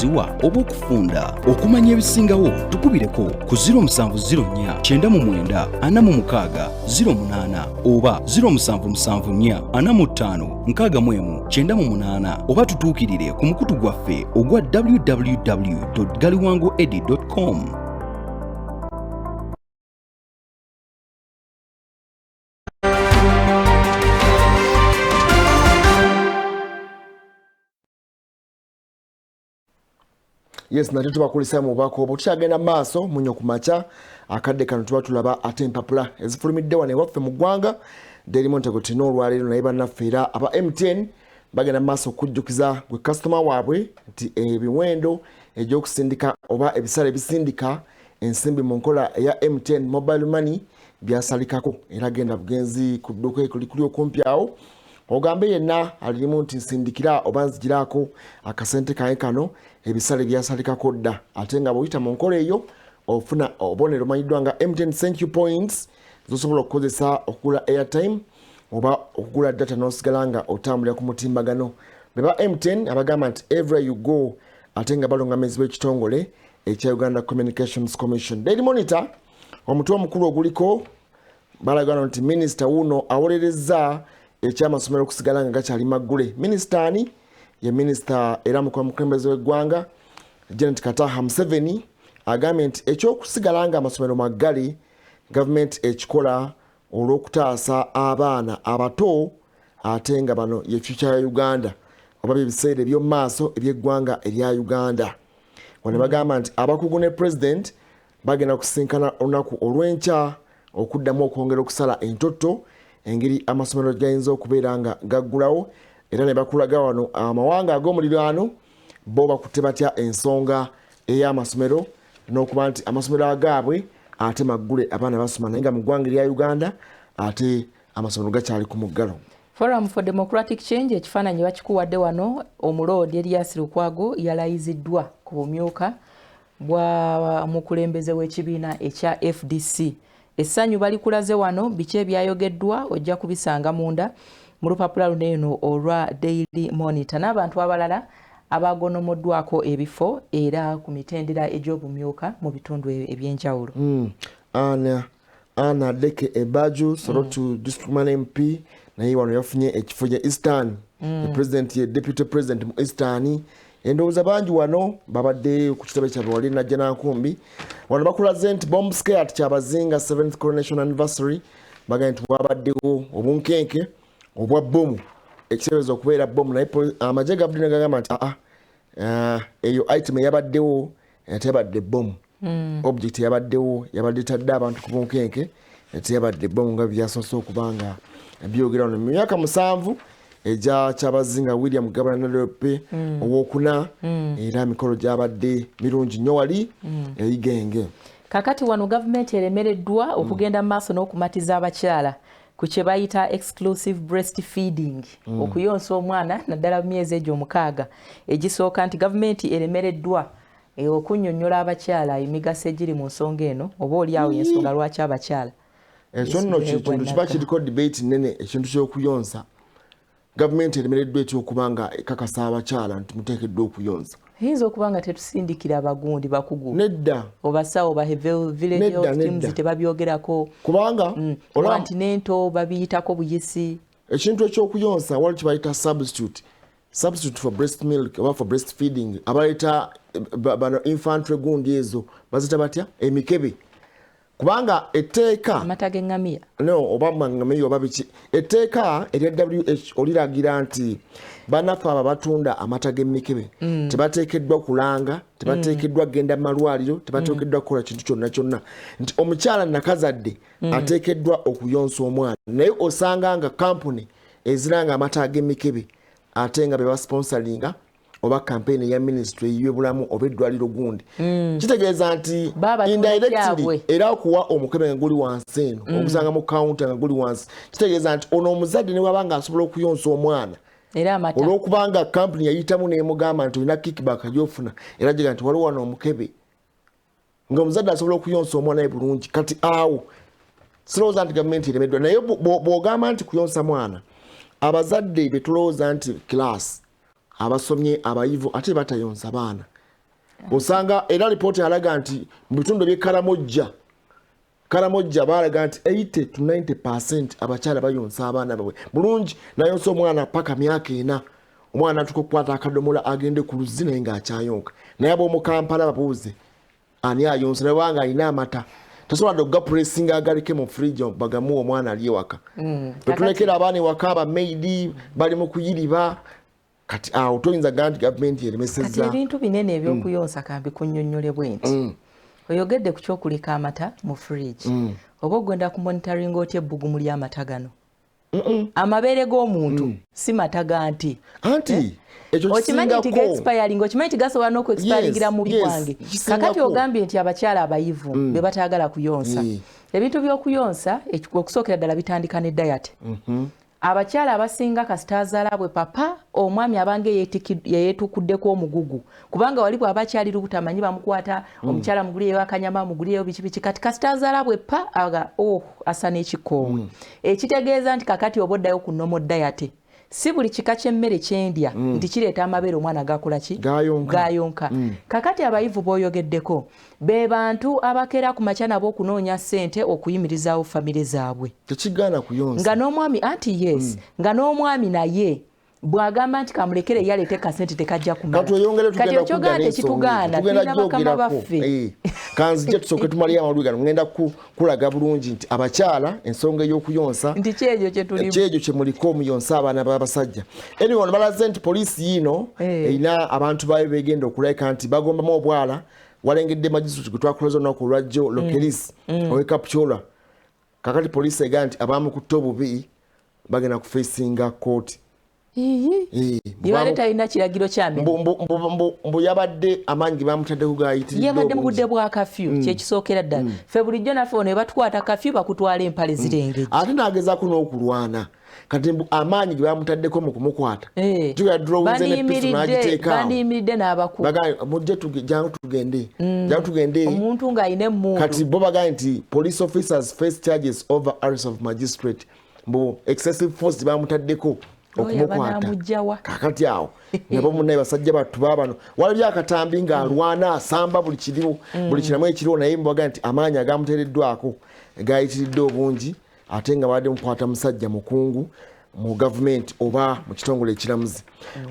ziwa oba okufunda. Okumanya ebisingawo tukubireko ku 0704 999 46 08 oba 0774 45 61 oba tutuukirire ku mukutu gwaffe ogwa www.galiwangoed.com. Yes, na tuba kulisa mu bako obukyagenda maaso Omunnyo Ku Makya akadde kano tuba tulaba ate mpapula ezifulumidde wano ewaffe mu ggwanga Daily Montego tino olwaleero naye bannaffe era aba MTN bagenda maaso okujjukiza gwe customer waabwe nti ebiwendo egy'okusindika oba ebisale ebisindika ensimbi mu nkola eya MTN mobile money byasalikako era genda bugenzi ku dduuka ekuli okumpi awo ogambe yenna alirimu nti nsindikira oba nzigirako akasente kae kano ebisale byasalikako dda ate nga bw'oyita mu nkola eyo ofuna obubonero omanyiddwa nga MTN thank you points zosobola okukozesa okugula airtime oba okugula data n'osigala nga otambulira ku mutimbagano beba MTN abagamba nti everywhere you go ate nga balongamezi b'ekitongole ekya Uganda Communications Commission. Daily Monitor omutwe omukulu oguliko balagana nti minisita wuno awolereza ekyamasomero okusigala nga gakyali maggule. Minisita ani? Ye minisita era mukulembeze w'eggwanga Janet Kataha Museveni agambye nti ekyokusigala nga amasomero maggale gavumenti ekikola olw'okutaasa abaana abato ate nga bano ye future ya Uganda oba byebiseera eby'omu maaso eby'eggwanga erya Uganda. Wano bagamba nti abakugu ne president bagenda kusinkana olunaku olw'enkya okuddamu okwongera okusala entoto engeri amasomero gayinza okubeera nga gaggulawo era ne bakulaga wano amawanga ag'omuliraano bo bakutte batya ensonga ey'amasomero n'okuba nti amasomero agaabwe ate maggule abaana basoma naye nga mu ggwanga erya Uganda ate amasomero gakyali ku muggalo. Forum for Democratic Change ekifaananyi bakikuwadde wano omuloodi Erias Lukwago yalayiziddwa ku bumyuka bwa mukulembeze w'ekibiina ekya FDC. Essanyu balikulaze wano biki ebyayogeddwa ojja kubisanga munda mu lupapula luno eno olwa Daily Monitor n'abantu abalala abagonomoddwako ebifo era ku mitendera egy'obumyuka mu bitundu ebyenjawulo. Ana Deke Ebaju Sorotu District MP naye wano yafunye ekifo kya Eastern president ye deputy president mu Eastern endowooza bangi wano babadde ku kitabo kyabwe wali najja nankumbi wano bakulaze nti bomb scare kyabazinga 7th coronation anniversary bagambye nti wabaddewo obunkenke obwa bomu ekisebezo okubeera bomu naye amagye gabudde negagamba nti eyo item yabaddewo teyabadde bomu object yabaddewo yabadde tadde abantu ku bunkenke teyabadde bomu nga byasoose okubanga byogera wano mu myaka 7 eja kyabazinga William Gabana Nalope owokuna era emikolo gyabadde mirungi nnyo wali eyigenge. Kakati wano gavumenti eremereddwa okugenda mu maaso n'okumatiza abakyala ku kye bayita exclusive breastfeeding okuyonsa omwana naddala mu myezi egyo 6 egisooka nti gavumenti eremereddwa okunnyonnyola abakyala emigaso egiri mu nsonga eno oba oliawo ensonga lwaki abakyala ekyo nno kintu kiba kiriko debate nene ekintu ky'okuyonsa gavumenti eremereddwa ekyokubanga ekakasa abakyala nti muteekeddwa okuyonsa. Hiyinza okuba nga tetusindikira abagundi bakugu nedda obasawo ba village health teams tebabyogerako kubanga continental babiyitako buyisi ekintu ekyokuyonsa wali kibayita substitute for breast milk oba for breastfeeding abaleta bano infantry gundi ezo bazita batya emikebe kubanga etteeka amata g'engamiya oba ngamiya oba biki etteeka erya WHO oliragira nti bannaffe abo batunda amata g'emikebe tebateekeddwa kulanga tebateekeddwa genda mu malwaliro tebateekeddwa kukola kintu kyonna kyonna nti omukyala nakazadde ateekeddwa okuyonsa omwana naye osanga nga kampuni eziranga amata g'emikebe ate nga bebasponsoringa oba campaign ya ministry y'ebulamu oba eddwaliro gundi kitegeeza nti indirectly era okuwa omukebe nga guli wansi eno okusanga mu counter nga guli wansi kitegeeza nti ono omuzadde ne wabanga asobola okuyonsa omwana olw'okubanga kampuni yayitamu n'emugamba nti olina kickback gy'ofuna era gyega nti waliwo wano omukebe nga omuzadde asobola okuyonsa omwana we bulungi kati awo sirowooza nti gavumenti eremeddwa naye bw'ogamba nti kuyonsa mwana abazadde be tulowooza nti class abasomye abayivu ate batayonsa baana osanga era lipooti alaga nti mu bitundu Karamojja balaga nti 80 to 90% abakyala bayonsa abaana babwe bulungi nayonsa omwana paka myaka 4 omwana tukukwata akadomola agende ku luzzi naye ng'akyayonka naye ab'omu Kampala babuuze ani ayonsa naye wanga alina amata tasobola dogga pressinga agalike mu fridge bagamuwa omwana ali ewaka betulekera abaana ewaka abamaidi bali mu kuyiriba kati awo toyinza ganti gavumenti yeremesezza kati ebintu binene ebyokuyonsa kambi kunnyonnyole bwenti oyogedde ku kyokuleka amata mu fridge oba ogenda ku monitoring oti ebbugumu ly'amata gano amabeere g'omuntu si mata ganti okimanyi nti ga-expiring okimanyi nti gasobola n'oku-expiringira mu bigwange kakati ogambye nti abakyala abayivu be batayagala kuyonsa ebintu by'okuyonsa okusookera ddala bitandika ne diet abakyala abasinga kasita azaala bwe papa omwami abange yeyeetukuddeko omugugu kubanga wali bw'aba akyali lubutamanyi bamukwata omukyala muguliyeyo akanyama muguliyeyo biki kati kasita azaala bwe pa asa n'ekikoowe ekitegeeza nti kakati oba oddayo ku nomo diet si buli kika ky'emmere kyendya nti kireeta amabeere omwana gakola ki gayonka kakati abayivu b'oyogeddeko be bantu abakeera ku makya nabo okunoonya ssente okuyimirizaawo famire zaabwe tekigaana kuyonsa nga n'omwami nga n'omwami naye bwagamba nti kamulekere yaleete kasente tekajja kumala kati ekyogaana tekitugaana tulina bakama baffe kanzije tusooke tumalire amalwi gano ngenda kulaga bulungi nti abakyala ensonga ey'okuyonsa nti kyegyo kye muliko omuyonsa abaana b'abasajja anyway ono balaze nti poliisi yiino erina abantu baayo begenda okulabika nti bagombamu obwala walengedde magistrate gwe twakoleza olunaku olwajjo lokeris ow'ekapchola kakati poliisi ega nti abamukutte obubi bagenda kufeesinga kooti yabadde talina kiragiro mbu yabadde amaanyi ge bamutaddeko gayitiridde yabadde mu budde bwa kafyu kyekisookera ddala ffe bulijjo naffe ono ebatukwata kafyu bakutwala empale zirengeje ate n'agezaako n'okulwana kati amaanyi ge bamutaddeko mu kumukwata bandiyimiridde n'abakulu jangu tugende omuntu ng'alina emmundu kati bo bagaye nti police officers face charges over arrest of magistrate mbu excessive force bamutaddeko okumukwata kakati awo nabo munnaye basajja battu baabano walabyo akatambi ng'alwana asamba buli kiramu ekiriwo naye mbaga nti amaanyi agamuteereddwako gayitiridde obungi ate nga badde mukwata musajja mukungu mu gavumenti oba mu kitongole ekiramuzi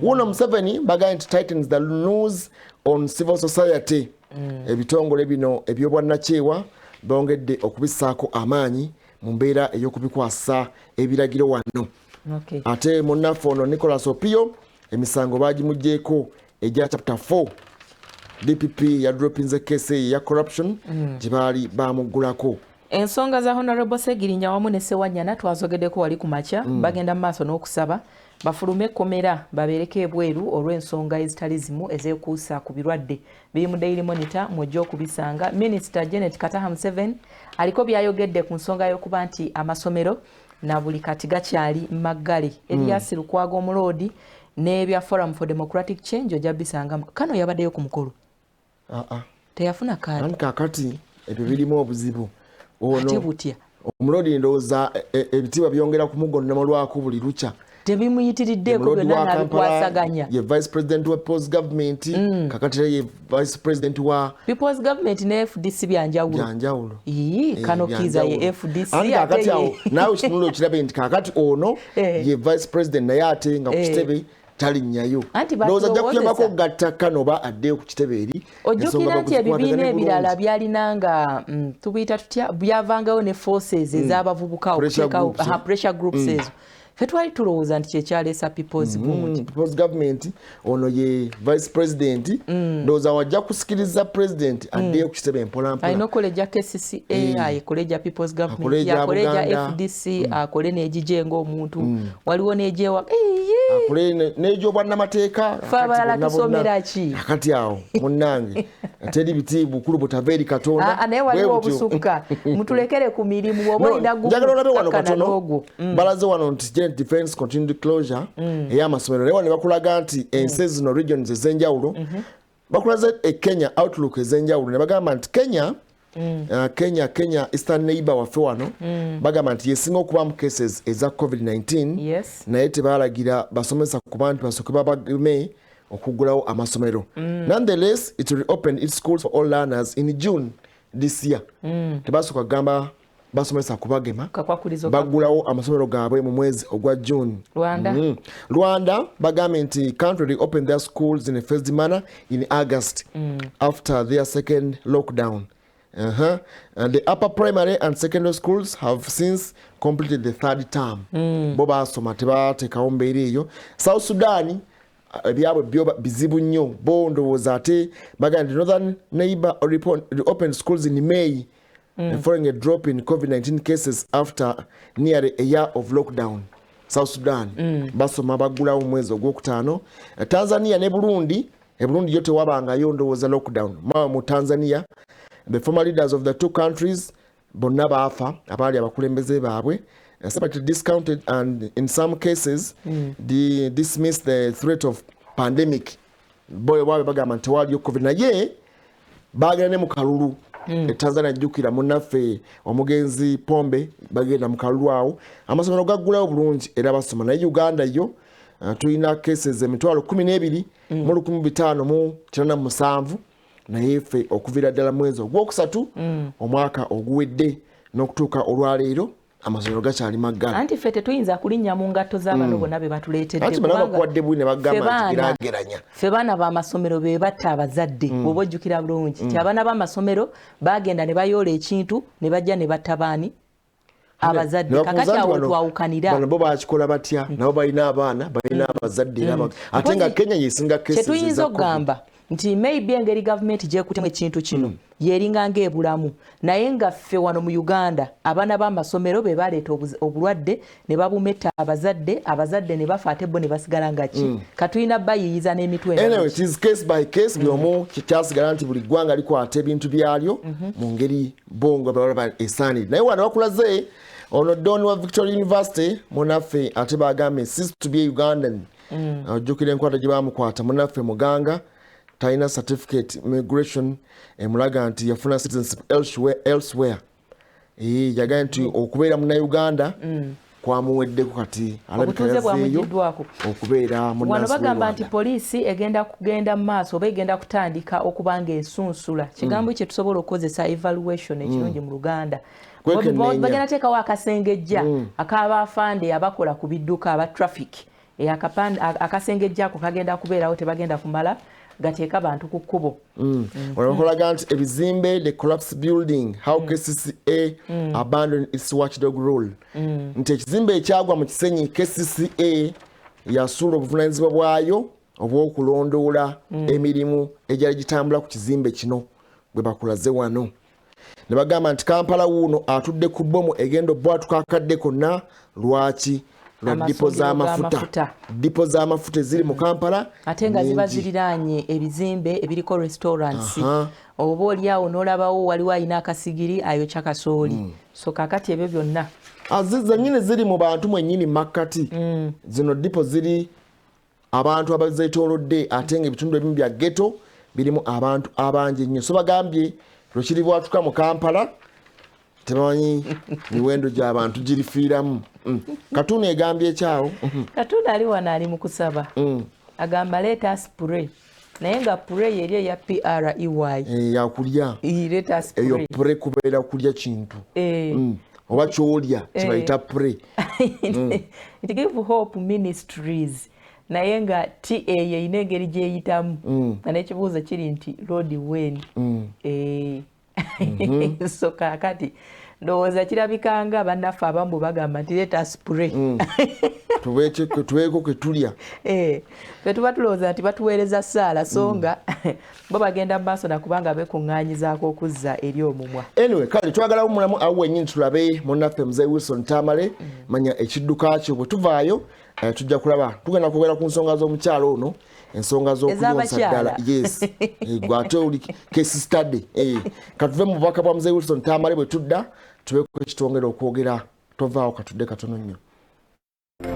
wuno Museveni baga nti tightens the news on civil society ebitongole bino ebyobwannakyewa bongedde okubissaako amaanyi mu mbeera ey'okubikwasa ebiragiro wano ate munnaffe ono Nicholas Opio emisango bagimugyeko egya chapter 4 DPP ya droppinze case ya corruption gye baali bamuggulako ensonga za Honorable Segirinya wamu ne Sewanyana twazogeddeko wali ku makya bagenda mu maaso n'okusaba bafulume ekkomera babeereko ebweru olw'ensonga ezitali zimu ezeekuusa ku birwadde biri mu Daily Monitor mwojja okubisanga Minisita Janet Kataha Museveni aliko byayogedde ku nsonga y'okuba nti amasomero na buli kati gakyali maggale Elias Lukwago Omuloodi n'ebya Forum for Democratic Change ojja bisanga kano yabaddeyo ku mukolo teyafuna kaadi kakati ebyo birimu obuzibu ate butya Omuloodi ndowooza ebitiibwa byongera kumugonnama lwako buli lukya tebimuyitiriddeeko byonna nabikwasaganya ye vice president wa People's Government kakati ye vice president wa People's Government ne FDC byanjawulo kano kiza ye FDC kakati awo naawe kitunula okirabe nti kakati ono ye vice president naye ate nga ku kitebe talinnyayo ndowooza ajja kuyambako gatta kano oba addeyo ku kitebe eri ojjukira nti ebibiina ebirala byalinanga tubiyita tutya byavangayo ne forces ez'abavubuka okuteekawo pressure groups ezo ffe twali tulowooza nti kyekyaleesa People's Government ono ye vice president ndowooza wajja kusikiriza president addeyo ku kitebe mpolampola alina okukola egya KCCA ayekole egya People's Government yakole egya FDC akole n'egije ng'omuntu waliwo n'egyewa akole n'egyobwannamateeka fe abalala tusomera ki akati awo munnange teri biti bukulu butava eri Katonda naye waliwo obusukka mutulekere ku mirimu oba olina njagala olabe wano katono balaze wano nti defense continued closure ey'amasomero naye wano bakulaga nti ensi zino regions ez'enjawulo bakulaze Kenya outlook ez'enjawulo ne bagamba nti Kenya eastern neighbor waffe wano bagamba nti yesinga okuba mu cases eza COVID-19 naye tebalagira basomesa kuba nti basooke babageme okugulawo amasomero. Nonetheless, it reopened its schools for all learners in June this year. Tebasooka kugamba basomesa kubagema bagulawo amasomero gaabwe mu mwezi ogwa June. Rwanda bagambye nti country reopened their schools in a phased manner in August after their second lockdown. And the upper primary and secondary schools have since completed the third term. Bo basoma tebateekawo mbeera eyo. South Sudan ebyabwe byo bizibu nnyo bo ndowooza ate bagambye the northern neighbor reopened schools in May following a drop in COVID-19 cases after nearly a year of lockdown. South Sudan basoma bagulawo mwezi ogwokutaano. Tanzania ne Burundi yo tewabangayo ndowooza lockdown. Mu Tanzania the former leaders of the two countries bonna baafa abaali abakulembeze baabwe separately discounted and in some cases dismissed the threat of pandemic. Boy baabwe bagamba nti waliyo COVID naye bagenda ne mu kalulu. Tanzania jjukira munnaffe omugenzi Pombe bagenda mu kalulu awo amasomero gaggulawo bulungi era basoma naye Uganda yo tulina cases emitwalo 12 mu 1587 naye ffe okuviira ddala mwezi ogwokusatu omwaka oguwedde n'okutuuka olwaleero amasomero gakyali maggala. Anti ffe tetuyinza kulinnya mu ngatto z'abano bonna be batuleetedde. Anti bano bakuwadde buli ne bagamba nti giraageranya. Ffe baana b'amasomero be batta abazadde bw'oba ojjukira bulungi nti abaana b'amasomero bagenda ne bayoola ekintu ne bajja ne batta baani abazadde. Kakati awo twawukanira. Bano bo bakikola batya nabo balina abaana balina abazadde ate nga Kenya yeesinga cases kyetuyinza okugamba nti maybe engeri gavumenti gyekutemu ekintu kino yeringa ng'ebulamu naye nga ffe wano mu Uganda abaana b'amasomero be baleeta obulwadde ne babumetta abazadde ne bafa ate bo ne basigala nga ki katulina bayiyiza n'emitwe. Anyway, it is case by case buli omu kikyasigala nti buli ggwanga likwata ebintu byalyo mu ngeri bongo balaba esaanidde. Naye wano bakulaze ono Don wa Victoria University munaffe ate bagambye cease to be Ugandan. Ojjukira enkwata gye bamukwata munaffe muganga taina certificate immigration emulaga nti yafuna citizenship elsewhere. Yagambye nti okubeera mu Uganda kwamuweddeko kati obutuuze bwamugiddwako okubeera mu wano bagamba nti poliisi egenda kugenda mu maaso oba egenda kutandika okubanga ensunsula kigambo kye tusobola okukozesa evaluation ekirungi mu Luganda. Bagenda teekawo akasengejja ak'abaafande abakola ku bidduka aba traffic akasengejja ako kagenda kubeerawo tebagenda kumala gateeka bantu ku kkubo. Bakolaga nti ebizimbe the collapsed building how KCCA abandoned its watchdog role. Nti ekizimbe ekyagwa mu kisenyi KCCA yasuula obuvunaanyizibwa bwayo obw'okulondoola emirimu egyali gitambula ku kizimbe kino bwe bakulaze wano. Ne bagamba nti Kampala wuuno atudde ku bbomu egenda obbwatuka akadde konna lwaki dipo z'amafuta eziri mu Kampala ate nga ziba ziriraanye ebizimbe ebiriko restaurants oba oliawo n'olabawo waliwo alina akasigiri ayokya kasooli so kakati ebyo byonna zanyine ziri mu bantu mwennyini makkati zino dipo ziri abantu abazeetoolodde ate nga ebitundu ebimu bya ghetto birimu abantu abangi ennyo so bagambye lwekiri bwatuka mu Kampala tebamanyi miwendo gy'abantu girifiiramu. Katuna egambye ekyawo Katuna ali wano ali mu kusaba agamba let us pray naye nga pray eri eya PREY yakulya eyo pray kubeera kulya kintu oba kyolya kibayita pray. It give hope ministries naye nga TA yeyina engeri gyeyitamu nga n'ekibuuzo kiri nti Lord when so kakati ndowooza kirabikanga bannaffe abamu bagamba nti let us pray tubeeko ketulya fe tuba tulowooza nti batuweereza ssaala so nga bo bagenda mu maaso nakubanga beekuŋŋaanyizaako okuzza eri omumwa. Anyway kale twagala mulamu awo wennyini tulabe munnaffe Mzee Wilson Tamale manya ekidduka kyo bwe tuvaayo tujja kulaba tugenda kwogera ku nsonga z'omukyalo ono ensonga z'okuyonsa ddala yes gwate oli case study katuve mu bubaka bwa Mzee Wilson Tamale bwe tudda tubeeko ekitwongera okwogera tovaawo katudde katono nnyo.